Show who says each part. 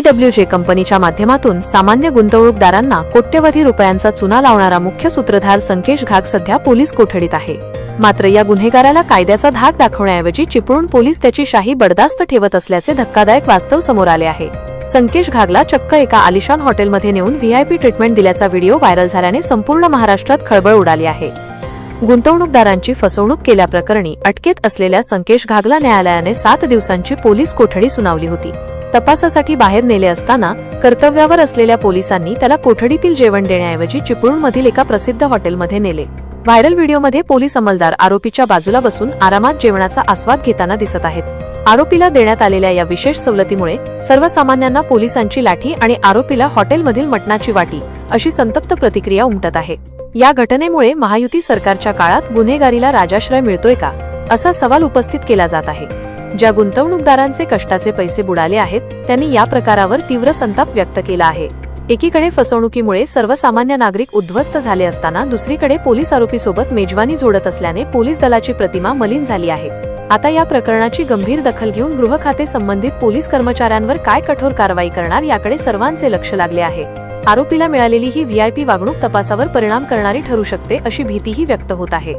Speaker 1: LWJ कंपनीच्या माध्यमातून सामान्य गुंतवणूकदारांना कोट्यवधी रुपयांचा चुना लावणारा मुख्य सूत्रधार संकेश घाग सध्या पोलीस कोठडीत आहे। मात्र या गुन्हेगाराला कायद्याचा धाक दाखवण्याऐवजी चिपळूण पोलीस त्याची शाही बडदास्त ठेवत असल्याचे धक्कादायक वास्तव समोर आले आहे। संकेश घागला चक्क एका आलिशान हॉटेलमध्ये नेऊन VIP ट्रीटमेंट दिल्याचा व्हिडिओ व्हायरल झाल्याने संपूर्ण महाराष्ट्रात खळबळ उडाली आहे। गुंतवणूकदारांची फसवणूक केल्याप्रकरणी अटकेत असलेल्या संकेश घागला न्यायालयाने 7 दिवसांची पोलीस कोठडी सुनावली होती। तपासासाठी बाहेर नेले असताना कर्तव्यावर असलेल्या पोलिसांनी त्याला कोठडीतील जेवण देण्याऐवजी चिपळूणमधील एका प्रसिद्ध हॉटेलमध्ये नेले। व्हायरल व्हिडिओमध्ये पोलीस अंमलदार आरोपीच्या बाजूला बसून आरामात जेवणाचा आस्वाद घेताना दिसत आहेत। आरोपीला देण्यात आलेल्या या विशेष सवलतीमुळे सर्वसामान्यांना पोलिसांची लाठी आणि आरोपीला हॉटेलमधील मटणाची वाटी अशी संतप्त प्रतिक्रिया उमटत आहे। या घटनेमुळे महायुती सरकारच्या काळात गुन्हेगारीला राजाश्रय मिळतोय का, असा सवाल उपस्थित केला जात आहे। ज्या गुंतवणूकदारांचे कष्टाचे पैसे बुडाले आहेत त्यांनी या प्रकारावर तीव्र संताप व्यक्त केला आहे। एकीकडे फसवणुकीमुळे सर्वसामान्य नागरिक उद्ध्वस्त झाले असताना दुसरीकडे पोलीस आरोपीसोबत मेजवानी जोडत असल्याने पोलीस दलाची प्रतिमा मलिन झाली आहे। आता या प्रकरणाची गंभीर दखल घेऊन गृह खाते संबंधित पोलीस कर्मचाऱ्यांवर काय कठोर कारवाई करणार याकडे सर्वांचे लक्ष लागले आहे। आरोपीला मिळालेली ही VIP वागणूक तपासावर परिणाम करणारी ठरू शकते अशी भीतीही व्यक्त होत आहे।